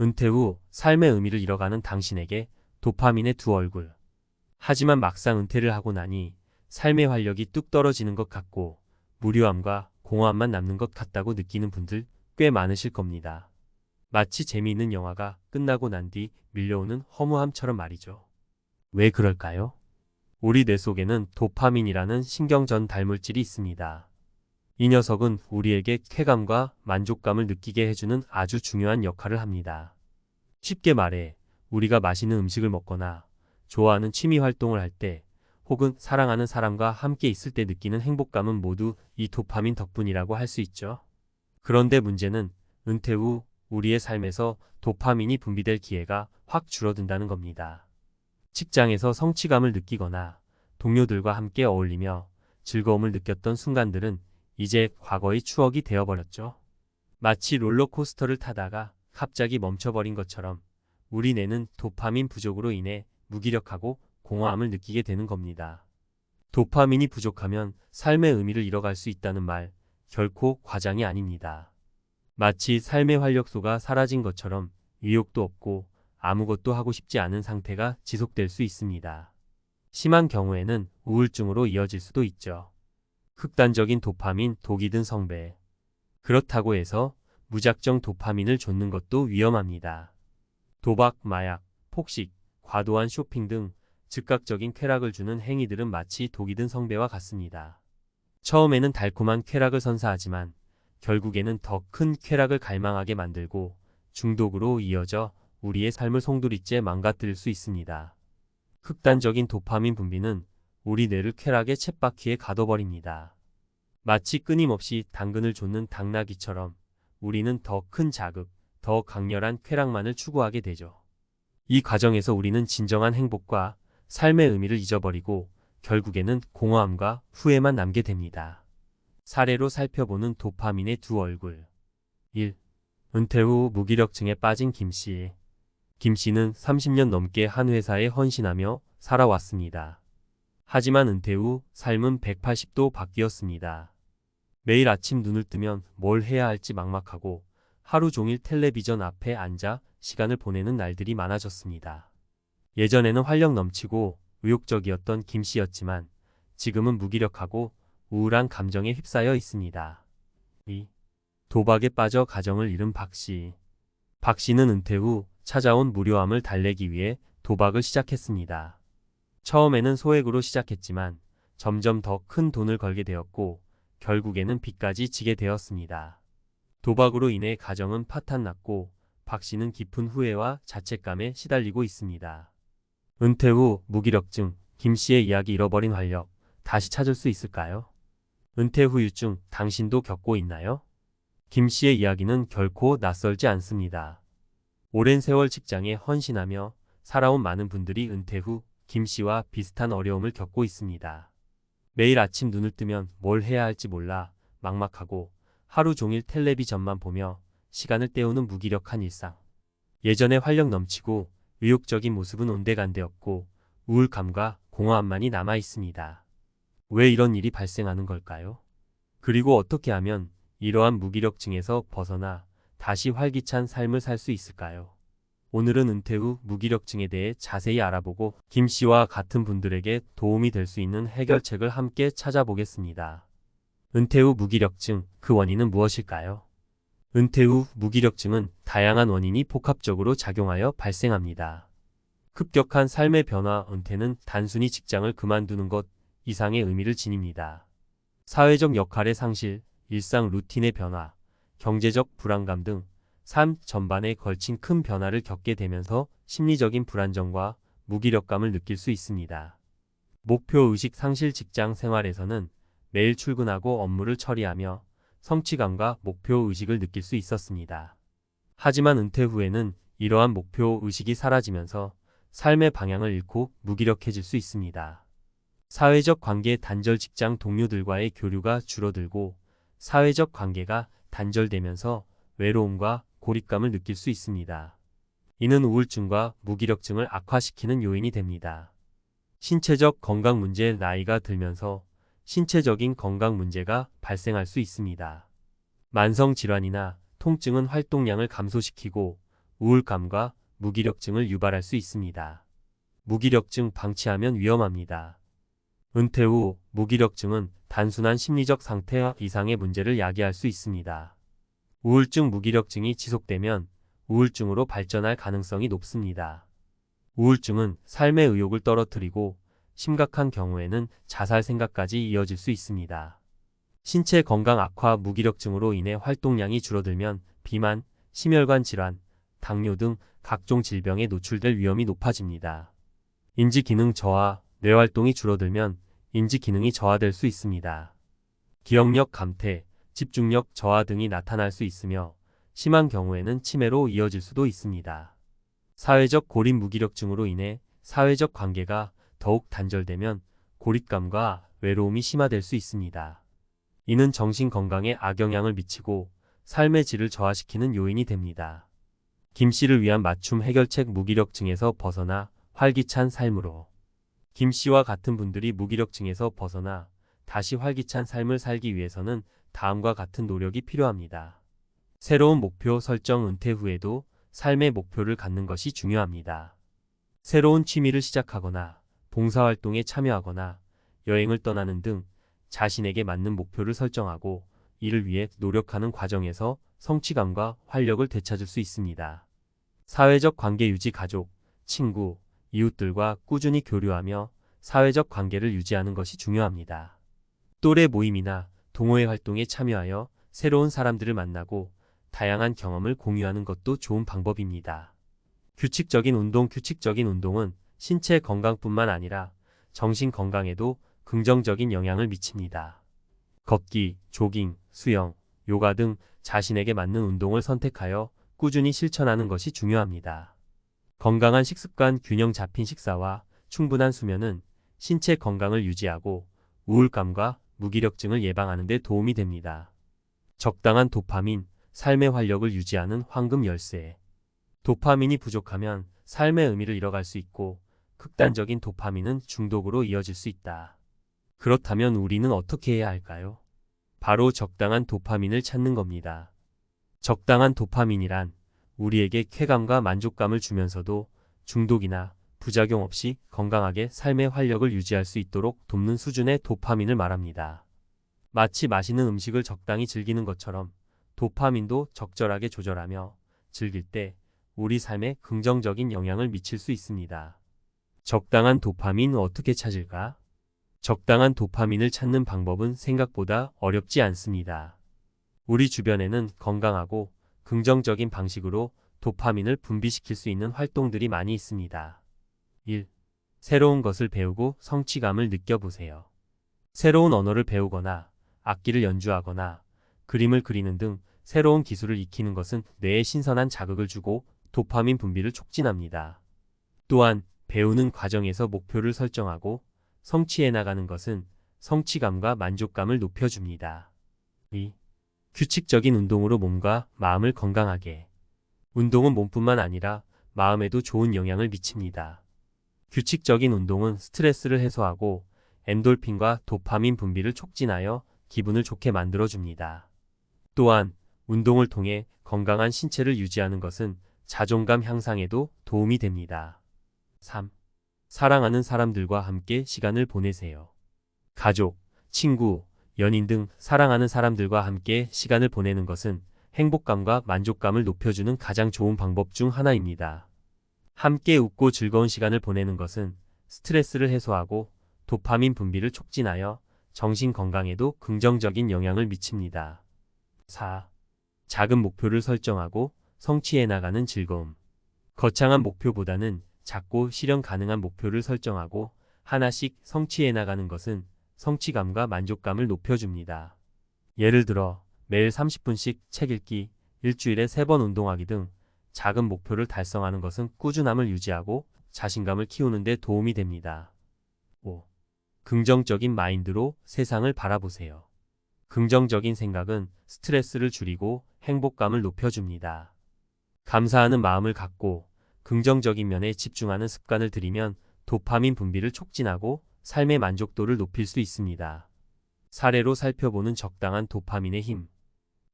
은퇴 후 삶의 의미를 잃어가는 당신에게 도파민의 두 얼굴. 하지만 막상 은퇴를 하고 나니 삶의 활력이 뚝 떨어지는 것 같고 무료함과 공허함만 남는 것 같다고 느끼는 분들 꽤 많으실 겁니다. 마치 재미있는 영화가 끝나고 난 뒤 밀려오는 허무함처럼 말이죠. 왜 그럴까요? 우리 뇌 속에는 도파민이라는 신경전 달물질이 있습니다. 이 녀석은 우리에게 쾌감과 만족감을 느끼게 해주는 아주 중요한 역할을 합니다. 쉽게 말해 우리가 맛있는 음식을 먹거나 좋아하는 취미 활동을 할 때 혹은 사랑하는 사람과 함께 있을 때 느끼는 행복감은 모두 이 도파민 덕분이라고 할 수 있죠. 그런데 문제는 은퇴 후 우리의 삶에서 도파민이 분비될 기회가 확 줄어든다는 겁니다. 직장에서 성취감을 느끼거나 동료들과 함께 어울리며 즐거움을 느꼈던 순간들은 이제 과거의 추억이 되어버렸죠. 마치 롤러코스터를 타다가 갑자기 멈춰버린 것처럼 우리 뇌는 도파민 부족으로 인해 무기력하고 공허함을 느끼게 되는 겁니다. 도파민이 부족하면 삶의 의미를 잃어갈 수 있다는 말 결코 과장이 아닙니다. 마치 삶의 활력소가 사라진 것처럼 의욕도 없고 아무것도 하고 싶지 않은 상태가 지속될 수 있습니다. 심한 경우에는 우울증으로 이어질 수도 있죠. 극단적인 도파민 독이 든 성배. 그렇다고 해서 무작정 도파민을 좇는 것도 위험합니다. 도박, 마약, 폭식, 과도한 쇼핑 등 즉각적인 쾌락을 주는 행위들은 마치 독이 든 성배와 같습니다. 처음에는 달콤한 쾌락을 선사하지만 결국에는 더 큰 쾌락을 갈망하게 만들고 중독으로 이어져 우리의 삶을 송두리째 망가뜨릴 수 있습니다. 극단적인 도파민 분비는 우리 뇌를 쾌락의 쳇바퀴에 가둬버립니다. 마치 끊임없이 당근을 좇는 당나귀처럼 우리는 더 큰 자극, 더 강렬한 쾌락만을 추구하게 되죠. 이 과정에서 우리는 진정한 행복과 삶의 의미를 잊어버리고 결국에는 공허함과 후회만 남게 됩니다. 사례로 살펴보는 도파민의 두 얼굴. 1. 은퇴 후 무기력증에 빠진 김씨. 김씨는 30년 넘게 한 회사에 헌신하며 살아왔습니다. 하지만 은퇴 후 삶은 180도 바뀌었습니다. 매일 아침 눈을 뜨면 뭘 해야 할지 막막하고 하루 종일 텔레비전 앞에 앉아 시간을 보내는 날들이 많아졌습니다. 예전에는 활력 넘치고 의욕적이었던 김씨였지만 지금은 무기력하고 우울한 감정에 휩싸여 있습니다. 2. 도박에 빠져 가정을 잃은 박씨. 박씨는 은퇴 후 찾아온 무료함을 달래기 위해 도박을 시작했습니다. 처음에는 소액으로 시작했지만 점점 더 큰 돈을 걸게 되었고 결국에는 빚까지 지게 되었습니다. 도박으로 인해 가정은 파탄났고 박씨는 깊은 후회와 자책감에 시달리고 있습니다. 은퇴 후 무기력증, 김씨의 이야기 잃어버린 활력, 다시 찾을 수 있을까요? 은퇴 후유증, 당신도 겪고 있나요? 김씨의 이야기는 결코 낯설지 않습니다. 오랜 세월 직장에 헌신하며 살아온 많은 분들이 은퇴 후 김씨와 비슷한 어려움을 겪고 있습니다. 매일 아침 눈을 뜨면 뭘 해야 할지 몰라 막막하고 하루 종일 텔레비전만 보며 시간을 때우는 무기력한 일상. 예전에 활력 넘치고 의욕적인 모습은 온데간데없고 우울감과 공허함만이 남아 있습니다. 왜 이런 일이 발생하는 걸까요? 그리고 어떻게 하면 이러한 무기력증에서 벗어나 다시 활기찬 삶을 살 수 있을까요? 오늘은 은퇴 후 무기력증에 대해 자세히 알아보고 김씨와 같은 분들에게 도움이 될 수 있는 해결책을 함께 찾아보겠습니다. 은퇴 후 무기력증, 그 원인은 무엇일까요? 은퇴 후 무기력증은 다양한 원인이 복합적으로 작용하여 발생합니다. 급격한 삶의 변화, 은퇴는 단순히 직장을 그만두는 것 이상의 의미를 지닙니다. 사회적 역할의 상실, 일상 루틴의 변화, 경제적 불안감 등 삶 전반에 걸친 큰 변화를 겪게 되면서 심리적인 불안정과 무기력감을 느낄 수 있습니다. 목표의식 상실. 직장 생활에서는 매일 출근하고 업무를 처리하며 성취감과 목표의식을 느낄 수 있었습니다. 하지만 은퇴 후에는 이러한 목표의식이 사라지면서 삶의 방향을 잃고 무기력해질 수 있습니다. 사회적 관계 단절. 직장 동료들과의 교류가 줄어들고 사회적 관계가 단절되면서 외로움과 고립감을 느낄 수 있습니다. 이는 우울증과 무기력증을 악화시키는 요인이 됩니다. 신체적 건강 문제. 나이가 들면서 신체적인 건강 문제가 발생할 수 있습니다. 만성 질환이나 통증은 활동량을 감소시키고 우울감과 무기력증을 유발할 수 있습니다. 무기력증 방치하면 위험합니다. 은퇴 후 무기력증은 단순한 심리적 상태 이상의 문제를 야기할 수 있습니다. 우울증 무기력증이 지속되면 우울증으로 발전할 가능성이 높습니다. 우울증은 삶의 의욕을 떨어뜨리고 심각한 경우에는 자살 생각까지 이어질 수 있습니다. 신체 건강 악화 무기력증으로 인해 활동량이 줄어들면 비만, 심혈관 질환, 당뇨 등 각종 질병에 노출될 위험이 높아집니다. 인지기능 저하, 뇌활동이 줄어들면 인지기능이 저하될 수 있습니다. 기억력 감퇴, 집중력 저하 등이 나타날 수 있으며 심한 경우에는 치매로 이어질 수도 있습니다. 사회적 고립 무기력증으로 인해 사회적 관계가 더욱 단절되면 고립감과 외로움이 심화될 수 있습니다. 이는 정신 건강에 악영향을 미치고 삶의 질을 저하시키는 요인이 됩니다. 김 씨를 위한 맞춤 해결책 무기력증에서 벗어나 활기찬 삶으로. 김 씨와 같은 분들이 무기력증에서 벗어나 다시 활기찬 삶을 살기 위해서는 다음과 같은 노력이 필요합니다. 새로운 목표 설정. 은퇴 후에도 삶의 목표를 갖는 것이 중요합니다. 새로운 취미를 시작하거나 봉사활동에 참여하거나 여행을 떠나는 등 자신에게 맞는 목표를 설정하고 이를 위해 노력하는 과정에서 성취감과 활력을 되찾을 수 있습니다. 사회적 관계 유지. 가족, 친구, 이웃들과 꾸준히 교류하며 사회적 관계를 유지하는 것이 중요합니다. 또래 모임이나 동호회 활동에 참여하여 새로운 사람들을 만나고 다양한 경험을 공유하는 것도 좋은 방법입니다. 규칙적인 운동. 규칙적인 운동은 신체 건강뿐만 아니라 정신 건강에도 긍정적인 영향을 미칩니다. 걷기, 조깅, 수영, 요가 등 자신에게 맞는 운동을 선택하여 꾸준히 실천하는 것이 중요합니다. 건강한 식습관. 균형 잡힌 식사와 충분한 수면은 신체 건강을 유지하고 우울감과 무기력증을 예방하는 데 도움이 됩니다. 적당한 도파민, 삶의 활력을 유지하는 황금 열쇠. 도파민이 부족하면 삶의 의미를 잃어갈 수 있고 극단적인 도파민은 중독으로 이어질 수 있다. 그렇다면 우리는 어떻게 해야 할까요? 바로 적당한 도파민을 찾는 겁니다. 적당한 도파민이란 우리에게 쾌감과 만족감을 주면서도 중독이나 부작용 없이 건강하게 삶의 활력을 유지할 수 있도록 돕는 수준의 도파민을 말합니다. 마치 맛있는 음식을 적당히 즐기는 것처럼 도파민도 적절하게 조절하며 즐길 때 우리 삶에 긍정적인 영향을 미칠 수 있습니다. 적당한 도파민 어떻게 찾을까? 적당한 도파민을 찾는 방법은 생각보다 어렵지 않습니다. 우리 주변에는 건강하고 긍정적인 방식으로 도파민을 분비시킬 수 있는 활동들이 많이 있습니다. 1. 새로운 것을 배우고 성취감을 느껴보세요. 새로운 언어를 배우거나 악기를 연주하거나 그림을 그리는 등 새로운 기술을 익히는 것은 뇌에 신선한 자극을 주고 도파민 분비를 촉진합니다. 또한 배우는 과정에서 목표를 설정하고 성취해 나가는 것은 성취감과 만족감을 높여줍니다. 2. 규칙적인 운동으로 몸과 마음을 건강하게. 운동은 몸뿐만 아니라 마음에도 좋은 영향을 미칩니다. 규칙적인 운동은 스트레스를 해소하고 엔돌핀과 도파민 분비를 촉진하여 기분을 좋게 만들어줍니다. 또한 운동을 통해 건강한 신체를 유지하는 것은 자존감 향상에도 도움이 됩니다. 3. 사랑하는 사람들과 함께 시간을 보내세요. 가족, 친구, 연인 등 사랑하는 사람들과 함께 시간을 보내는 것은 행복감과 만족감을 높여주는 가장 좋은 방법 중 하나입니다. 함께 웃고 즐거운 시간을 보내는 것은 스트레스를 해소하고 도파민 분비를 촉진하여 정신 건강에도 긍정적인 영향을 미칩니다. 4. 작은 목표를 설정하고 성취해 나가는 즐거움. 거창한 목표보다는 작고 실현 가능한 목표를 설정하고 하나씩 성취해 나가는 것은 성취감과 만족감을 높여줍니다. 예를 들어 매일 30분씩 책 읽기, 일주일에 3번 운동하기 등 작은 목표를 달성하는 것은 꾸준함을 유지하고 자신감을 키우는 데 도움이 됩니다. 5. 긍정적인 마인드로 세상을 바라보세요. 긍정적인 생각은 스트레스를 줄이고 행복감을 높여줍니다. 감사하는 마음을 갖고 긍정적인 면에 집중하는 습관을 들이면 도파민 분비를 촉진하고 삶의 만족도를 높일 수 있습니다. 사례로 살펴보는 적당한 도파민의 힘.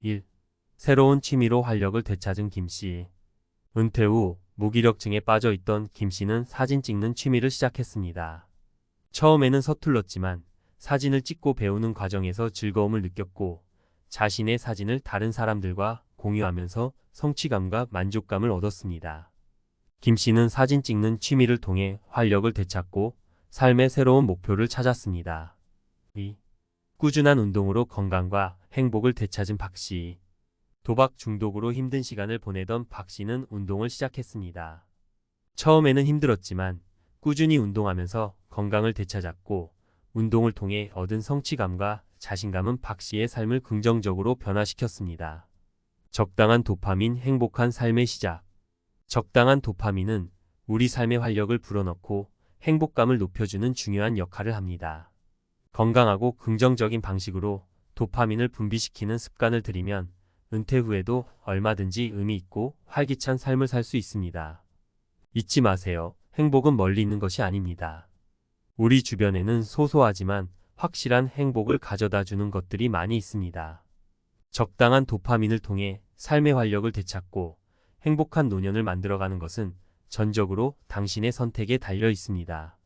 1. 새로운 취미로 활력을 되찾은 김씨. 은퇴 후 무기력증에 빠져 있던 김 씨는 사진 찍는 취미를 시작했습니다. 처음에는 서툴렀지만 사진을 찍고 배우는 과정에서 즐거움을 느꼈고 자신의 사진을 다른 사람들과 공유하면서 성취감과 만족감을 얻었습니다. 김 씨는 사진 찍는 취미를 통해 활력을 되찾고 삶의 새로운 목표를 찾았습니다. 2. 꾸준한 운동으로 건강과 행복을 되찾은 박 씨. 도박 중독으로 힘든 시간을 보내던 박 씨는 운동을 시작했습니다. 처음에는 힘들었지만 꾸준히 운동하면서 건강을 되찾았고 운동을 통해 얻은 성취감과 자신감은 박 씨의 삶을 긍정적으로 변화시켰습니다. 적당한 도파민, 행복한 삶의 시작. 적당한 도파민은 우리 삶의 활력을 불어넣고 행복감을 높여주는 중요한 역할을 합니다. 건강하고 긍정적인 방식으로 도파민을 분비시키는 습관을 들이면 은퇴 후에도 얼마든지 의미 있고 활기찬 삶을 살 수 있습니다. 잊지 마세요. 행복은 멀리 있는 것이 아닙니다. 우리 주변에는 소소하지만 확실한 행복을 가져다 주는 것들이 많이 있습니다. 적당한 도파민을 통해 삶의 활력을 되찾고 행복한 노년을 만들어가는 것은 전적으로 당신의 선택에 달려 있습니다.